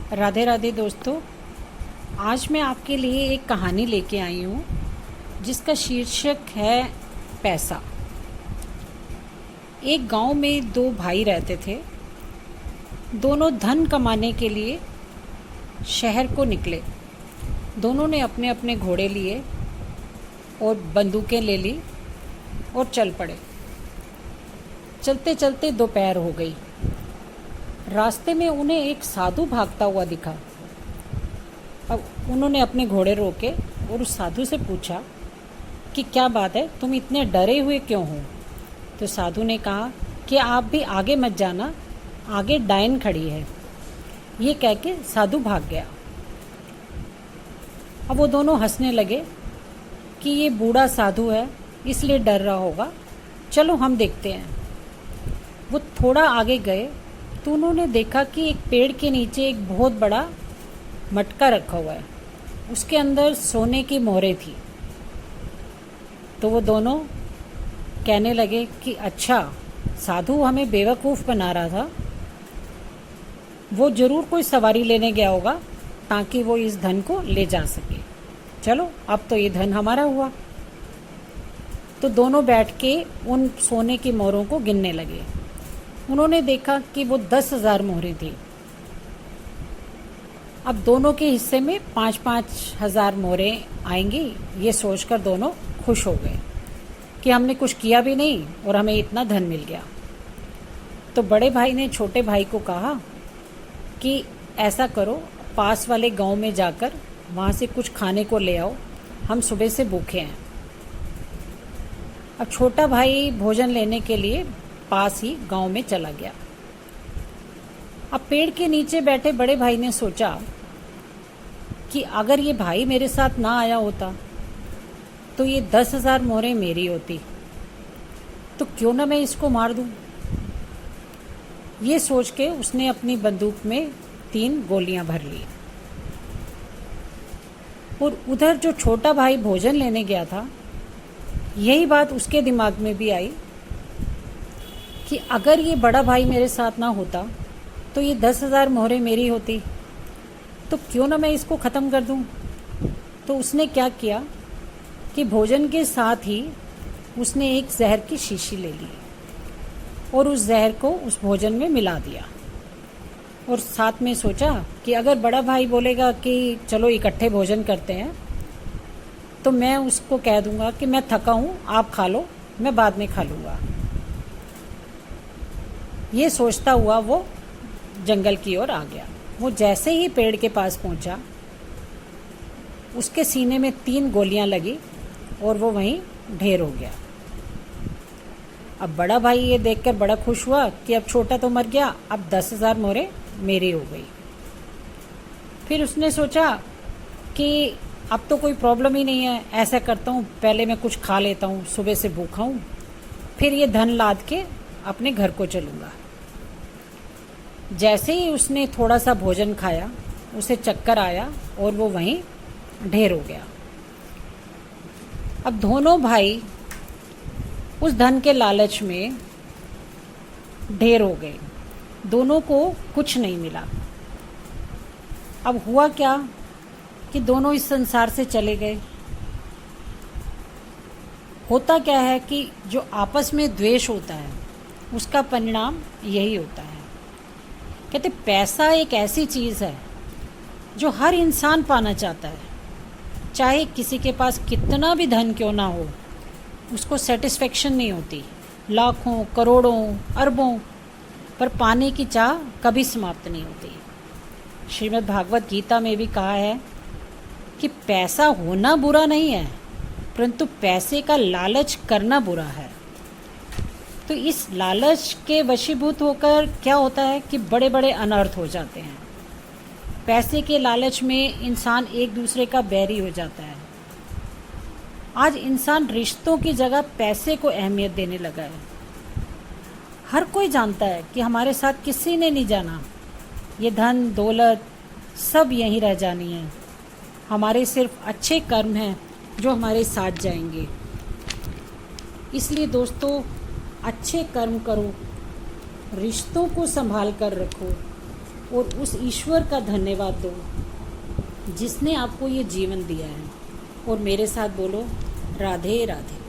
राधे राधे दोस्तों। आज मैं आपके लिए एक कहानी लेके आई हूँ जिसका शीर्षक है पैसा। एक गांव में दो भाई रहते थे। दोनों धन कमाने के लिए शहर को निकले। दोनों ने अपने अपने घोड़े लिए और बंदूकें ले ली और चल पड़े। चलते चलते दोपहर हो गई। रास्ते में उन्हें एक साधु भागता हुआ दिखा। अब उन्होंने अपने घोड़े रोके और उस साधु से पूछा कि क्या बात है, तुम इतने डरे हुए क्यों हो? तो साधु ने कहा कि आप भी आगे मत जाना, आगे डायन खड़ी है। ये कह के साधु भाग गया। अब वो दोनों हंसने लगे कि ये बूढ़ा साधु है इसलिए डर रहा होगा, चलो हम देखते हैं। वो थोड़ा आगे गए तो उन्होंने देखा कि एक पेड़ के नीचे एक बहुत बड़ा मटका रखा हुआ है। उसके अंदर सोने की मोहरें थी। तो वो दोनों कहने लगे कि अच्छा, साधु हमें बेवकूफ़ बना रहा था। वो ज़रूर कोई सवारी लेने गया होगा ताकि वो इस धन को ले जा सके। चलो, अब तो ये धन हमारा हुआ। तो दोनों बैठ के उन सोने की मोहरों को गिनने लगे। उन्होंने देखा कि वो 10,000 मोहरें थी। अब दोनों के हिस्से में 5,000 मोहरें आएंगी, ये सोचकर दोनों खुश हो गए कि हमने कुछ किया भी नहीं और हमें इतना धन मिल गया। तो बड़े भाई ने छोटे भाई को कहा कि ऐसा करो, पास वाले गांव में जाकर वहाँ से कुछ खाने को ले आओ, हम सुबह से भूखे हैं। अब छोटा भाई भोजन लेने के लिए पास ही गांव में चला गया। अब पेड़ के नीचे बैठे बड़े भाई ने सोचा कि अगर ये भाई मेरे साथ ना आया होता तो ये 10,000 मोहरें मेरी होती, तो क्यों ना मैं इसको मार दूं। ये सोच के उसने अपनी बंदूक में 3 गोलियां भर ली। और उधर जो छोटा भाई भोजन लेने गया था, यही बात उसके दिमाग में भी आई कि अगर ये बड़ा भाई मेरे साथ ना होता तो ये 10,000 मोहरें मेरी होती, तो क्यों ना मैं इसको ख़त्म कर दूं। तो उसने क्या किया कि भोजन के साथ ही उसने एक जहर की शीशी ले ली और उस जहर को उस भोजन में मिला दिया। और साथ में सोचा कि अगर बड़ा भाई बोलेगा कि चलो इकट्ठे भोजन करते हैं, तो मैं उसको कह दूंगा कि मैं थका हूँ, आप खा लो, मैं बाद में खा लूँगा। ये सोचता हुआ वो जंगल की ओर आ गया। वो जैसे ही पेड़ के पास पहुंचा, उसके सीने में 3 गोलियां लगी और वो वहीं ढेर हो गया। अब बड़ा भाई ये देखकर बड़ा खुश हुआ कि अब छोटा तो मर गया, अब 10,000 मोहरें मेरी हो गई। फिर उसने सोचा कि अब तो कोई प्रॉब्लम ही नहीं है, ऐसा करता हूँ पहले मैं कुछ खा लेता हूँ, सुबह से भूखा हूँ, फिर ये धन लाद के अपने घर को चलूँगा। जैसे ही उसने थोड़ा सा भोजन खाया, उसे चक्कर आया और वो वहीं ढेर हो गया। अब दोनों भाई उस धन के लालच में ढेर हो गए। दोनों को कुछ नहीं मिला। अब हुआ क्या कि दोनों इस संसार से चले गए। होता क्या है कि जो आपस में द्वेष होता है उसका परिणाम यही होता है। कहते पैसा एक ऐसी चीज़ है जो हर इंसान पाना चाहता है। चाहे किसी के पास कितना भी धन क्यों ना हो, उसको सेटिस्फेक्शन नहीं होती। लाखों, करोड़ों, अरबों, पर पाने की चाह कभी समाप्त नहीं होती। श्रीमद् भागवत गीता में भी कहा है कि पैसा होना बुरा नहीं है, परंतु पैसे का लालच करना बुरा है। तो इस लालच के वशीभूत होकर क्या होता है कि बड़े बड़े अनर्थ हो जाते हैं। पैसे के लालच में इंसान एक दूसरे का बैरी हो जाता है। आज इंसान रिश्तों की जगह पैसे को अहमियत देने लगा है। हर कोई जानता है कि हमारे साथ किसी ने नहीं जाना, ये धन दौलत सब यहीं रह जानी है। हमारे सिर्फ अच्छे कर्म हैं जो हमारे साथ जाएंगे। इसलिए दोस्तों, अच्छे कर्म करो, रिश्तों को संभाल कर रखो, और उस ईश्वर का धन्यवाद दो जिसने आपको ये जीवन दिया है, और मेरे साथ बोलो राधे राधे।